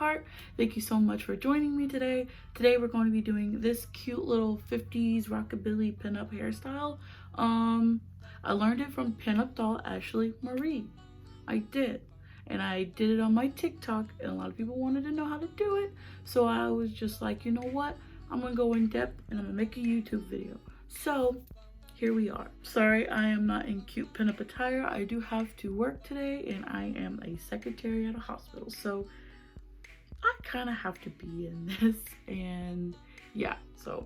Sweetheart. Thank you so much for joining me today. Today we're going to be doing this cute little 50s rockabilly pinup hairstyle. I learned it from Pinup doll Ashley Marie. I did. And I did it on my TikTok, and a lot of people wanted to know how to do it. So I was just like, you know what? I'm gonna go in depth and I'm gonna make a YouTube video. So here we are. Sorry, I am not in cute pinup attire. I do have to work today, and I am a secretary at a hospital. So I kind of have to be in this, and yeah, so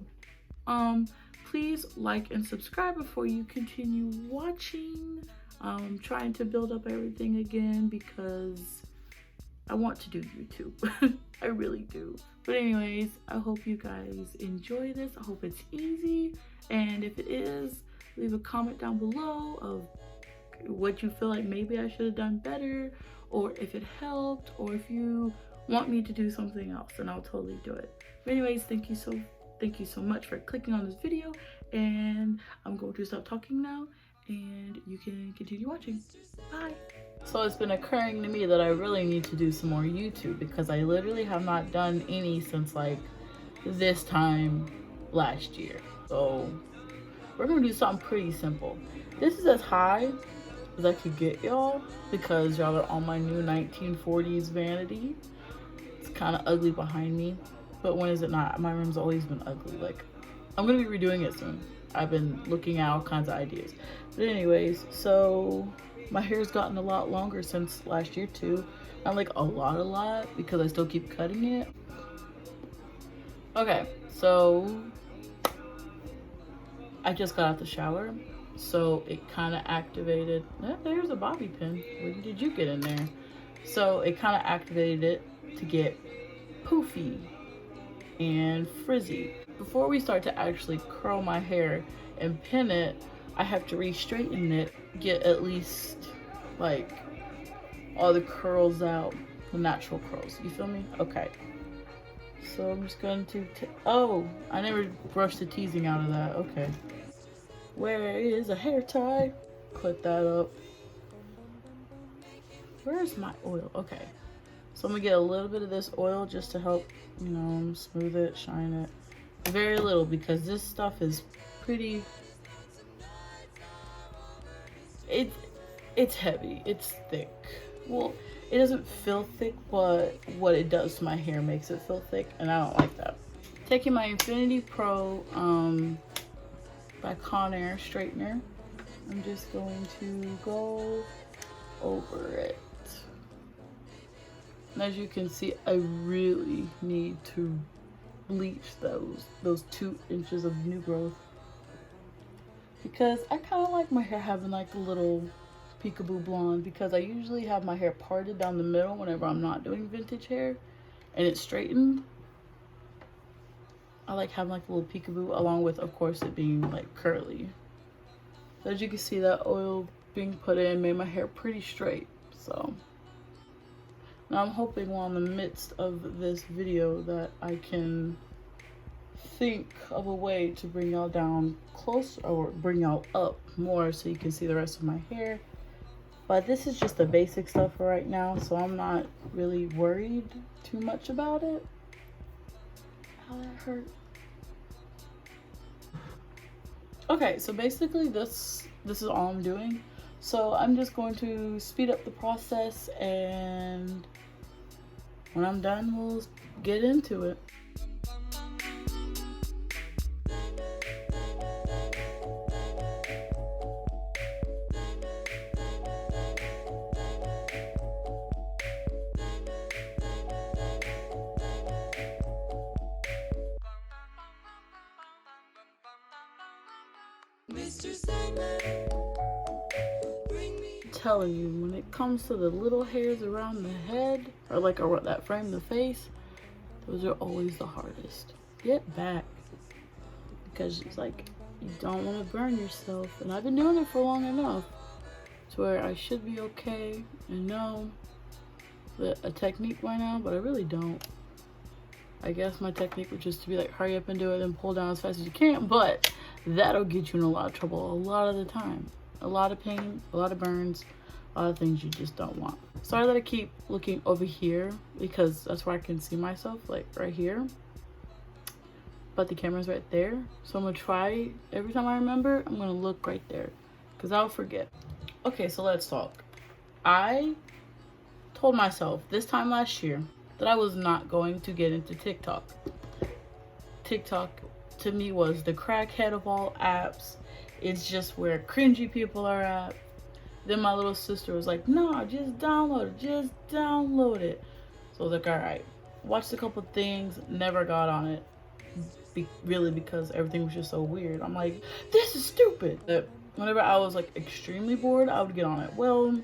please like and subscribe before you continue watching. I'm trying to build up everything again because I want to do YouTube. I really do. But anyways, I hope you guys enjoy this. I hope it's easy, and if it is, leave a comment down below of what you feel like maybe I should have done better, or if it helped, or if you want me to do something else, and I'll totally do it. But anyways, thank you so much for clicking on this video, and I'm going to stop talking now and you can continue watching. Bye. So it's been occurring to me that I really need to do some more YouTube, because I literally have not done any since like this time last year. So we're gonna do something pretty simple. This is as high as I could get y'all, because y'all are on my new 1940s vanity. It's kind of ugly behind me, but when is it not? My room's always been ugly. Like, I'm gonna be redoing it soon. I've been looking at all kinds of ideas. But anyways, so my hair's gotten a lot longer since last year too. Not like a lot, because I still keep cutting it. Okay, so I just got out the shower, so it kind of activated. There's a bobby pin. When did you get in there? So it kind of activated it to get poofy and frizzy. Before we start to actually curl my hair and pin it, I have to re-straighten it, get at least like all the curls out, the natural curls. You feel me? Okay. So I'm just going to, oh, I never brushed the teasing out of that. Okay. Where is a hair tie? Put that up. Where's my oil? Okay. So I'm gonna get a little bit of this oil just to help, you know, smooth it, shine it. Very little, because this stuff is pretty, it's heavy, it's thick. Well, it doesn't feel thick, but what it does to my hair makes it feel thick, and I don't like that. Taking my Infinity Pro by Conair straightener, I'm just going to go over it. And as you can see, I really need to bleach those 2 inches of new growth, because I kind of like my hair having like a little peekaboo blonde, because I usually have my hair parted down the middle whenever I'm not doing vintage hair and it's straightened. I like having like a little peekaboo, along with, of course, it being like curly. So as you can see, that oil being put in made my hair pretty straight. So now I'm hoping while in the midst of this video that I can think of a way to bring y'all down closer, or bring y'all up more so you can see the rest of my hair. But this is just the basic stuff for right now, so I'm not really worried too much about it. How that hurt. Okay, so basically this is all I'm doing. So I'm just going to speed up the process, and when I'm done, we'll get into it. I'm telling you, when it comes to the little hairs around the head, or like around that frame the face, those are always the hardest. Get back, because it's like you don't want to burn yourself, and I've been doing it for long enough to where I should be okay and know a technique by now, but I really don't. I guess my technique would just to be like, hurry up and do it and pull down as fast as you can, but that'll get you in a lot of trouble a lot of the time. A lot of pain, a lot of burns, other things you just don't want. Sorry that I keep looking over here because that's where I can see myself, like right here. But the camera's right there. So I'm gonna try, every time I remember, I'm gonna look right there because I'll forget. Okay, so let's talk. I told myself this time last year that I was not going to get into TikTok. TikTok to me was the crackhead of all apps. It's just where cringy people are at. Then my little sister was like, no, just download it, just download it. So I was like, all right. Watched a couple things, never got on it. Really because everything was just so weird. I'm like, this is stupid. But whenever I was like extremely bored, I would get on it. Well,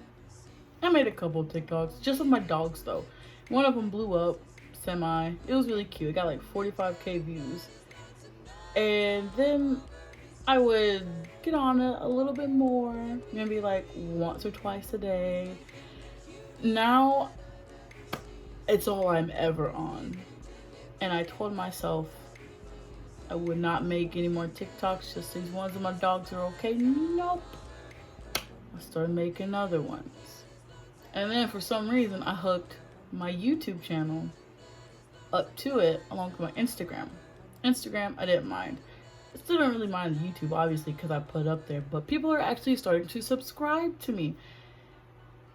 I made a couple of TikToks, just with my dogs though. One of them blew up, semi. It was really cute. It got like 45K views. And then I would get on it a little bit more, maybe like once or twice a day. Now, it's all I'm ever on. And I told myself I would not make any more TikToks, just these ones of my dogs are okay. Nope. I started making other ones. And then for some reason, I hooked my YouTube channel up to it along with my Instagram. Instagram, I didn't mind. I still don't really mind YouTube, obviously, because I put it up there. But people are actually starting to subscribe to me.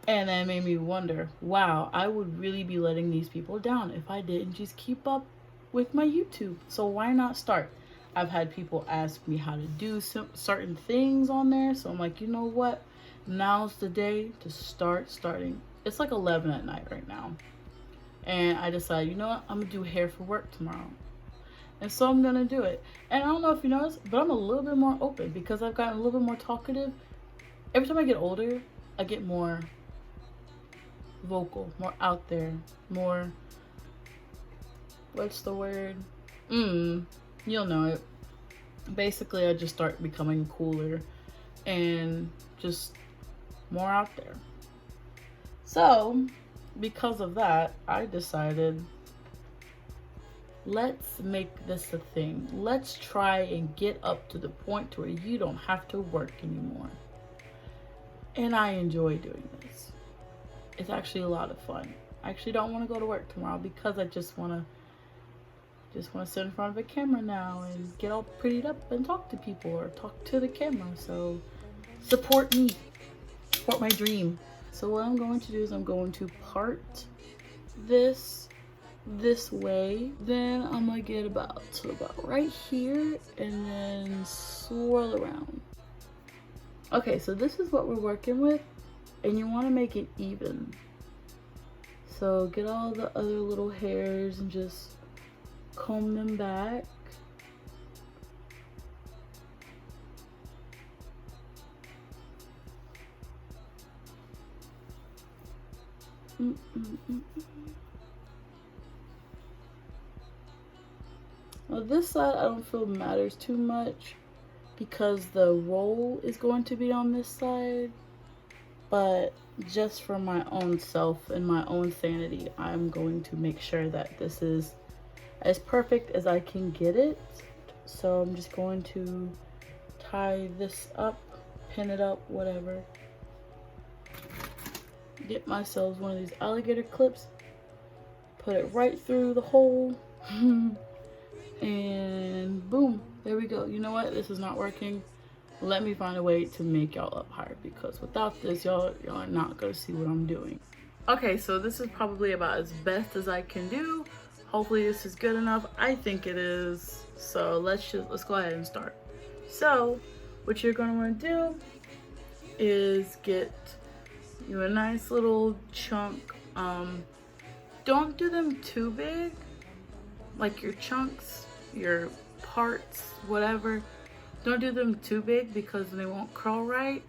And that made me wonder, wow, I would really be letting these people down if I didn't just keep up with my YouTube. So why not start? I've had people ask me how to do certain things on there. So I'm like, you know what? Now's the day to starting. It's like 11 at night right now. And I decided, you know what? I'm going to do hair for work tomorrow. And so I'm going to do it. And I don't know if you noticed, but I'm a little bit more open because I've gotten a little bit more talkative. Every time I get older, I get more vocal, more out there, more, what's the word? You'll know it. Basically, I just start becoming cooler and just more out there. So, because of that, I decided, let's make this a thing. Let's try and get up to the point where you don't have to work anymore. And I enjoy doing this. It's actually a lot of fun. I actually don't want to go to work tomorrow because I just want to sit in front of a camera now and get all prettied up and talk to people or talk to the camera. So support me, support my dream. So what I'm going to do is I'm going to part this way. Then I'm gonna get about right here and then swirl around. Okay, so this is what we're working with, and you want to make it even. So get all the other little hairs and just comb them back. Well, this side I don't feel matters too much because the roll is going to be on this side, but just for my own self and my own sanity, I'm going to make sure that this is as perfect as I can get it. So I'm just going to tie this up, pin it up, whatever. Get myself one of these alligator clips, put it right through the hole, and boom, there we go. You know what? This is not working. Let me find a way to make y'all up higher because without this, y'all are not gonna see what I'm doing. Okay, so this is probably about as best as I can do. Hopefully this is good enough. I think it is. So let's go ahead and start. So what you're gonna want to do is get you a nice little chunk. Don't do them too big, like your chunks, your parts, whatever. Don't do them too big because they won't curl right.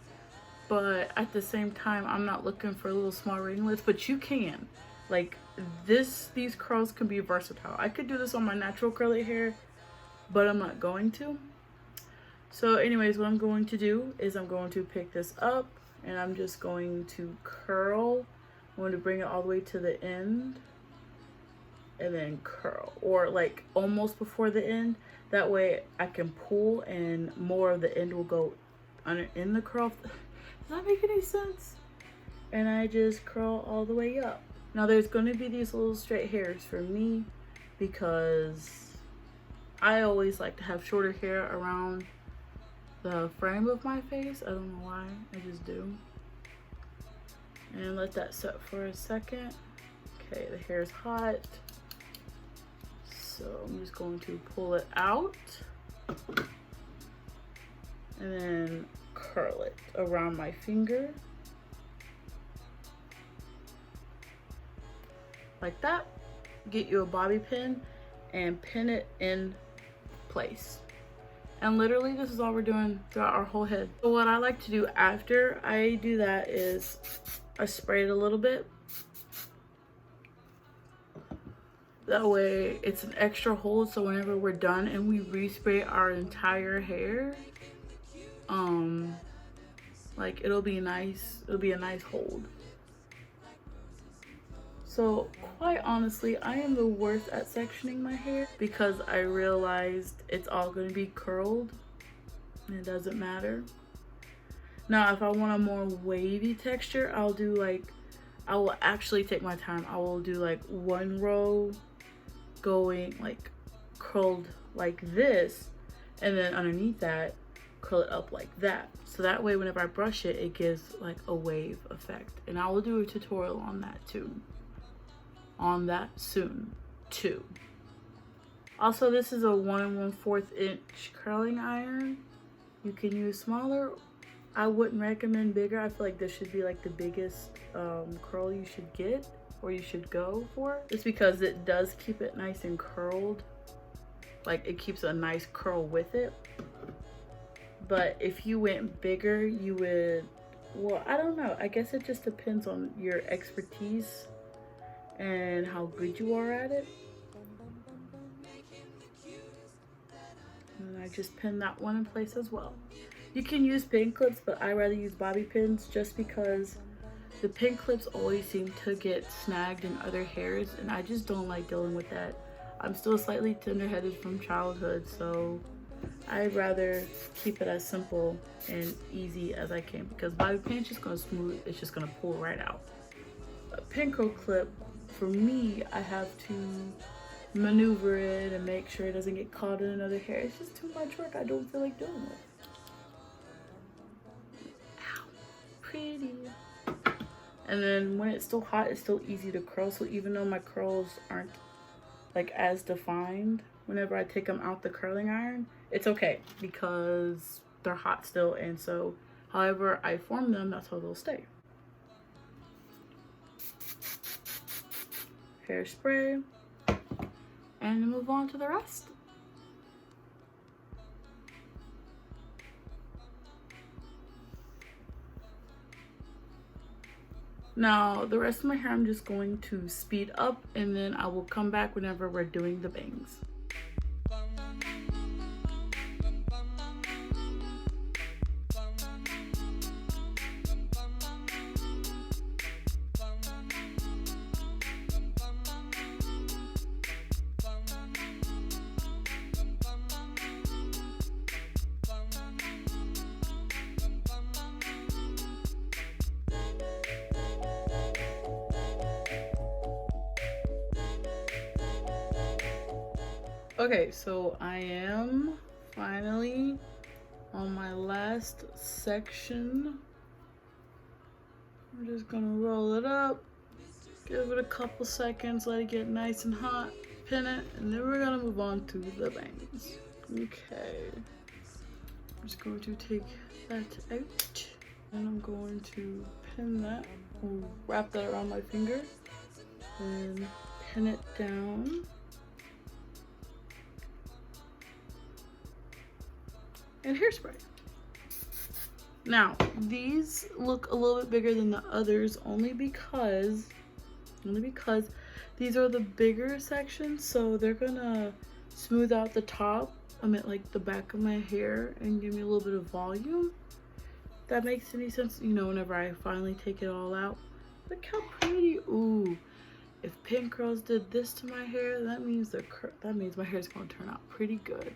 But at the same time, I'm not looking for little small ringlets, but you can. Like these curls can be versatile. I could do this on my natural curly hair, but I'm not going to. So anyways, what I'm going to do is I'm going to pick this up and I'm just going to curl. I'm going to bring it all the way to the end and then curl, or like almost before the end. That way I can pull and more of the end will go under in the curl. Does that make any sense? and I just curl all the way up. Now there's going to be these little straight hairs for me because I always like to have shorter hair around the frame of my face. I don't know why, I just do. And let that set for a second. Okay, the hair is hot. So I'm just going to pull it out and then curl it around my finger. Like that. Get you a bobby pin and pin it in place. And literally this is all we're doing throughout our whole head. So what I like to do after I do that is I spray it a little bit. That way it's an extra hold, so whenever we're done and we respray our entire hair, like it'll be a nice hold. So quite honestly, I am the worst at sectioning my hair because I realized it's all going to be curled and it doesn't matter. Now if I want a more wavy texture, I will actually take my time. I will do like one row going like curled like this, and then underneath that curl it up like that, so that way whenever I brush it, it gives like a wave effect. And I will do a tutorial on that soon too. Also, this is a 1 1/4 inch curling iron. You can use smaller. I wouldn't recommend bigger. I feel like this should be like the biggest curl you should get, or you should go for, just because it does keep it nice and curled. Like it keeps a nice curl with it. But if you went bigger, you would, well, I don't know, I guess it just depends on your expertise and how good you are at it. And I just pinned that one in place as well. You can use pin clips, but I rather use bobby pins just because the pin clips always seem to get snagged in other hairs, and I just don't like dealing with that. I'm still slightly tender-headed from childhood, so I'd rather keep it as simple and easy as I can, because bobby pin is just gonna smooth, it's just gonna pull right out. A pin curl clip, for me, I have to maneuver it and make sure it doesn't get caught in another hair. It's just too much work I don't feel like doing it. Ow, pretty. And then when it's still hot, it's still easy to curl. So even though my curls aren't like as defined, whenever I take them out the curling iron, it's okay because they're hot still. And so however I form them, that's how they'll stay. Hairspray, and move on to the rest. Now, the rest of my hair I'm just going to speed up, and then I will come back whenever we're doing the bangs. Okay, so I am finally on my last section. I'm just gonna roll it up, give it a couple seconds, let it get nice and hot, pin it, and then we're gonna move on to the bangs. Okay, I'm just going to take that out, and I'm going to pin that, wrap that around my finger, and pin it down. And hairspray. Now, these look a little bit bigger than the others only because these are the bigger sections, so they're gonna smooth out the top, like the back of my hair, and give me a little bit of volume. If that makes any sense, you know, whenever I finally take it all out. Look how pretty. Ooh, if pin curls did this to my hair, that means my hair is gonna turn out pretty good.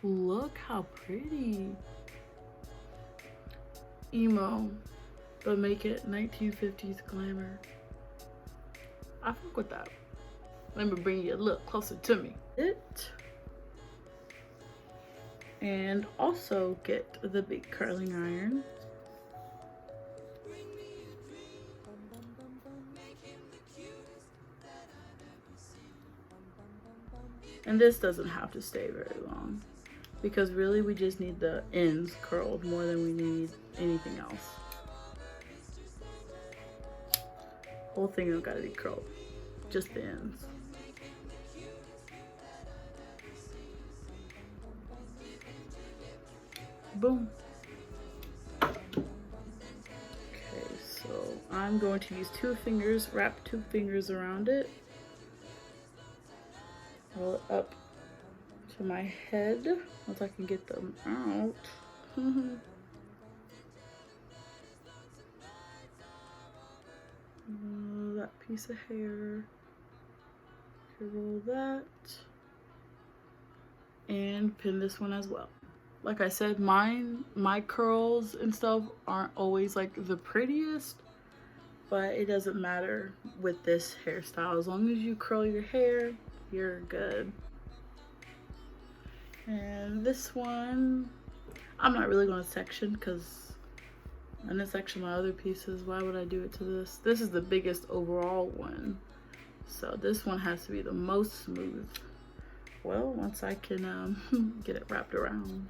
Look how pretty. Emo. but make it 1950s glamour. I fuck with that. Let me bring you a little closer to me. And also get the big curling iron. And this doesn't have to stay very long, because really we just need the ends curled more than we need anything else. Whole thing don't gotta be curled, just the ends. Boom. Okay, so I'm going to use 2 fingers, wrap 2 fingers around it, roll it up to my head once I can get them out. That piece of hair, roll that, and pin this one as well. Like I said, my curls and stuff aren't always like the prettiest, but it doesn't matter with this hairstyle. As long as you curl your hair, you're good. And this one, I'm not really going to section, because I'm gonna section my other pieces. Why would I do it to this? This is the biggest overall one, so this one has to be the most smooth. Well, once I can get it wrapped around.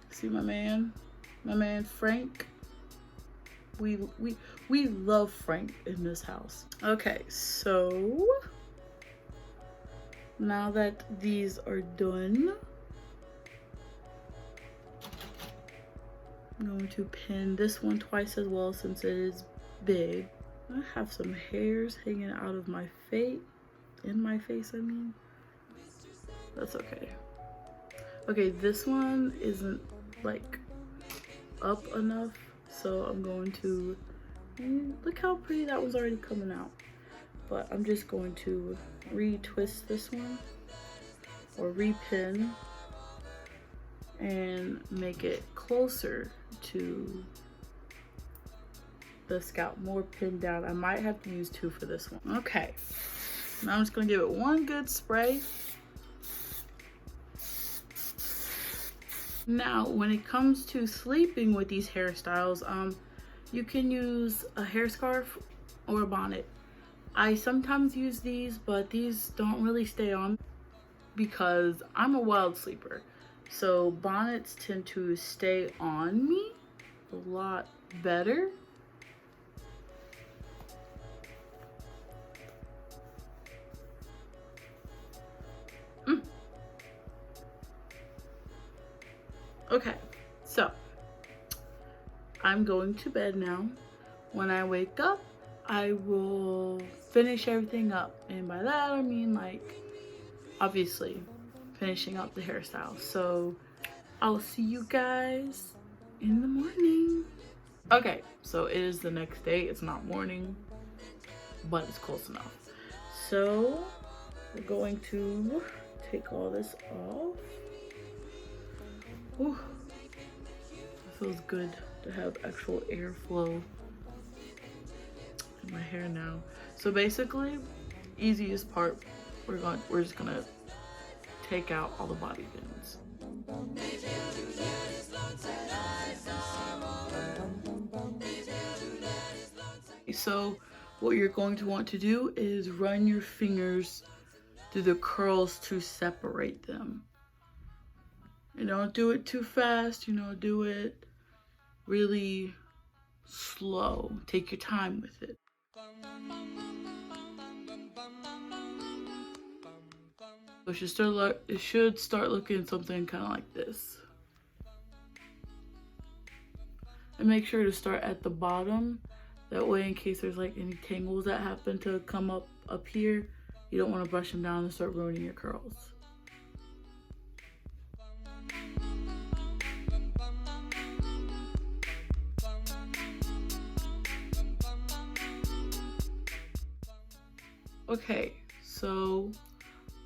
See my man Frank. We love Frank in this house. Okay, so now that these are done, I'm going to pin this one twice as well since it is big. I have some hairs hanging out of my face, in my face I mean. That's okay. Okay, this one isn't like up enough, so I'm going to, look how pretty that was already coming out. But I'm just going to retwist this one, or repin, and make it closer to the scalp, more pinned down. I might have to use 2 for this one. Okay, now I'm just gonna give it one good spray. Now, when it comes to sleeping with these hairstyles, you can use a hair scarf or a bonnet. I sometimes use these, but these don't really stay on because I'm a wild sleeper. So bonnets tend to stay on me a lot better. Okay, so I'm going to bed now. When I wake up, I will finish everything up, and by that I mean, like, obviously finishing up the hairstyle. So I'll see you guys in the morning. Okay, so it is the next day. It's not morning, but it's close enough. So we're going to take all this off. Ooh, it feels good to have actual airflow in my hair now. So basically, easiest part, we're just gonna take out all the bobby pins. So what you're going to want to do is run your fingers through the curls to separate them. And don't do it too fast, do it really slow. Take your time with it. So it should start looking something kind of like this. And make sure to start at the bottom. That way, in case there's like any tangles that happen to come up here, you don't want to brush them down and start ruining your curls. Okay, so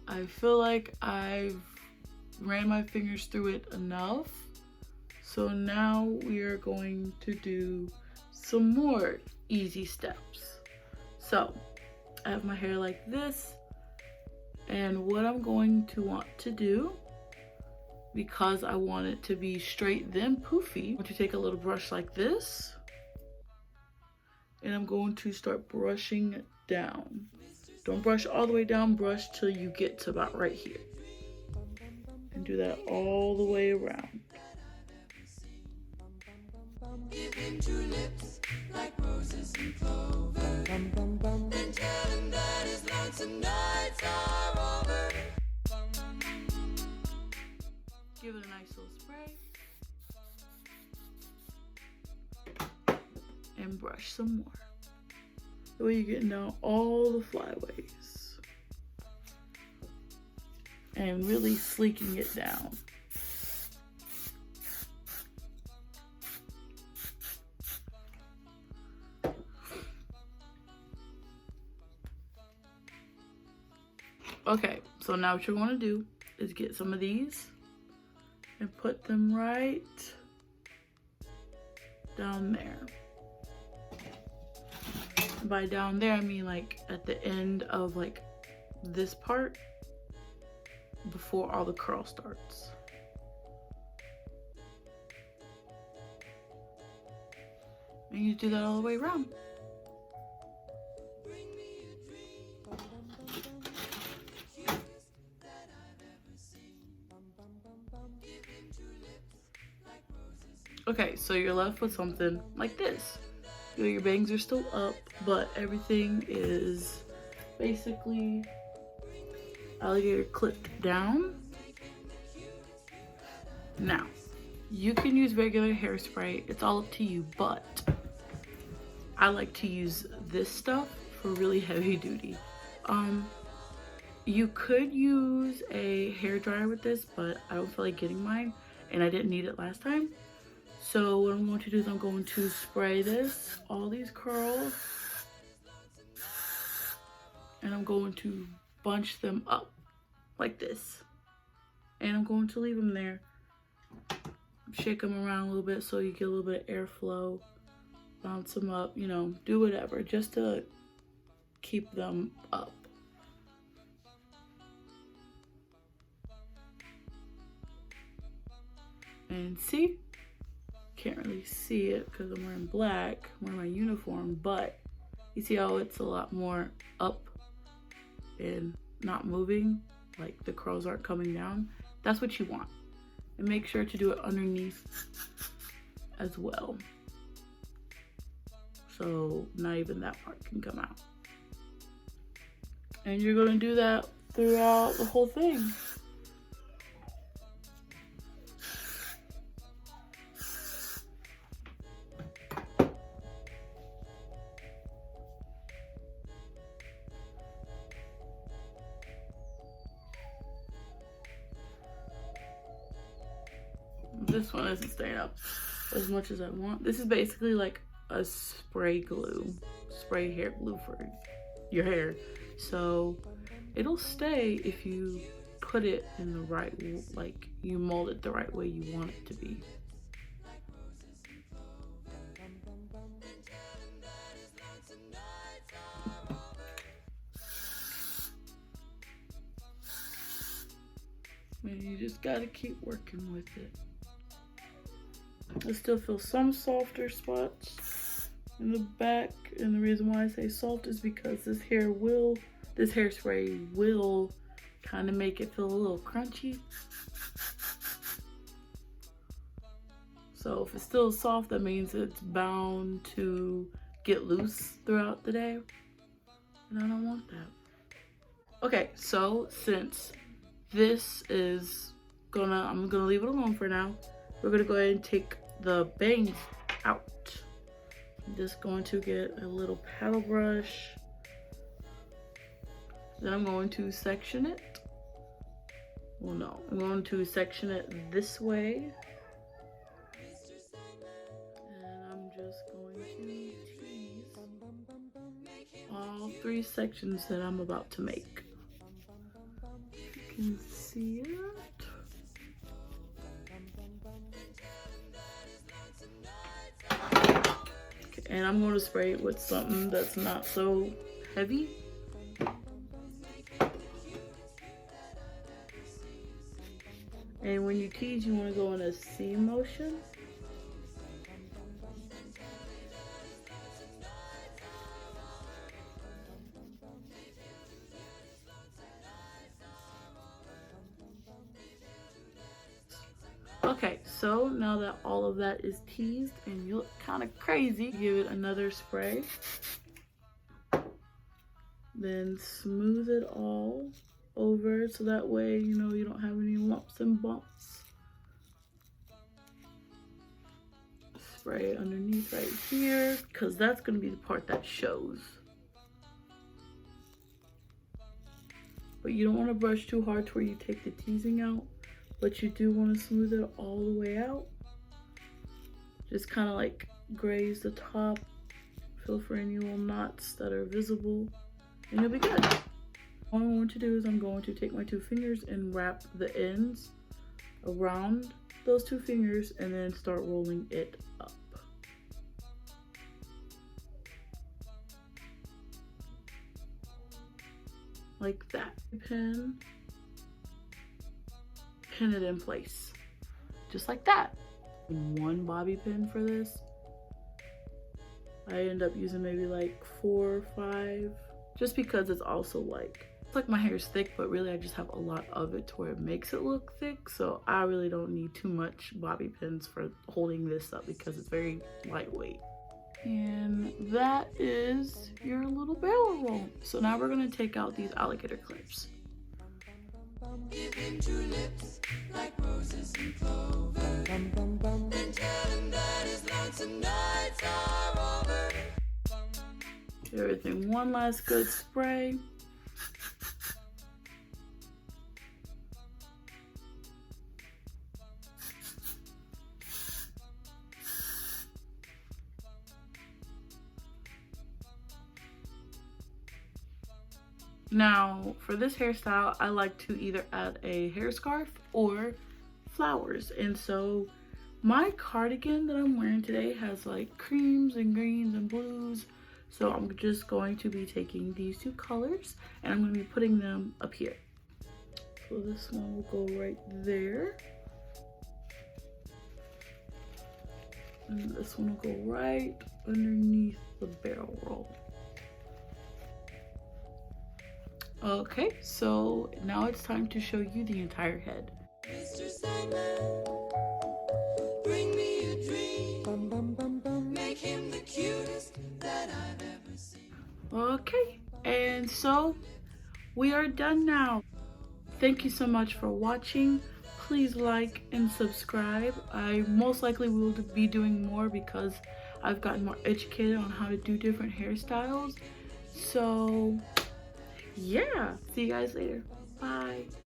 I feel like I've ran my fingers through it enough. So now we are going to do some more easy steps. So I have my hair like this, and what I'm going to want to do, because I want it to be straight then poofy, I'm going to take a little brush like this, and I'm going to start brushing down. Don't brush all the way down, brush till you get to about right here. And do that all the way around. Give him 2 lips like roses and clover. And tell him that his lonesome nights are over. Give it a nice little spray. And brush some more. The way you're getting down all the flyaways. And really sleeking it down. Okay, so now what you're going to do is get some of these and put them right down there. And by down there, I mean like at the end of like this part before all the curl starts. And you do that all the way around. Okay, so you're left with something like this. Your bangs are still up, but everything is basically alligator clipped down. Now, you can use regular hairspray, it's all up to you, but I like to use this stuff for really heavy duty. You could use a hair dryer with this, but I don't feel like getting mine, and I didn't need it last time. So what I'm going to do is I'm going to spray this, all these curls, and I'm going to bunch them up like this. And I'm going to leave them there. Shake them around a little bit so you get a little bit of airflow. Bounce them up, you know, do whatever, just to keep them up. And see? Can't really see it because I'm wearing black, I'm wearing my uniform, but you see how it's a lot more up and not moving, like the curls aren't coming down. That's what you want. And make sure to do it underneath as well, so not even that part can come out. And you're going to do that throughout the whole thing. This one isn't staying up as much as I want. This is basically like a spray glue, spray hair glue for your hair. So it'll stay if you put it in the right, like you mold it the right way you want it to be. And you just gotta keep working with it. I still feel some softer spots in the back, and the reason why I say soft is because this hairspray will kind of make it feel a little crunchy. So if it's still soft, that means it's bound to get loose throughout the day, and I don't want that. Okay, so since this is I'm gonna leave it alone for now. We're gonna go ahead and take the bangs out. I'm just going to get a little paddle brush. Then I'm going to section it. Well, no, I'm going to section it this way. And I'm just going to tease all 3 sections that I'm about to make. You can see it. And I'm going to spray it with something that's not so heavy. And when you tease, you want to go in a C motion. Okay, so now that all of that is teased and you look kind of crazy, give it another spray. Then smooth it all over so that way, you know, you don't have any lumps and bumps. Spray it underneath right here, because that's going to be the part that shows. But you don't want to brush too hard to where you take the teasing out, but you do want to smooth it all the way out. Just kind of like graze the top, feel for any little knots that are visible, and you'll be good. All I'm going to do is I'm going to take my 2 fingers and wrap the ends around those 2 fingers and then start rolling it up. Like that. Pin it in place. Just like that. One bobby pin for this. I end up using maybe like 4 or 5, just because it's also like my hair is thick, but really I just have a lot of it to where it makes it look thick, so I really don't need too much bobby pins for holding this up because it's very lightweight. And that is your little barrel roll. So now we're going to take out these alligator clips. Give him 2 lips like roses and clover. And tell him that his lonesome nights are over. Give everything one last good spray. Now, for this hairstyle, I like to either add a hair scarf or flowers. And so my cardigan that I'm wearing today has like creams and greens and blues. So I'm just going to be taking these 2 colors and I'm going to be putting them up here. So this one will go right there. And this one will go right underneath the barrel roll. Okay, so now it's time to show you the entire head. Mr. Sandman, bring me a dream. Make him the cutest that I've ever seen. Okay, and so we are done now. Thank you so much for watching. Please like and subscribe. I most likely will be doing more because I've gotten more educated on how to do different hairstyles. So yeah, see you guys later. Bye.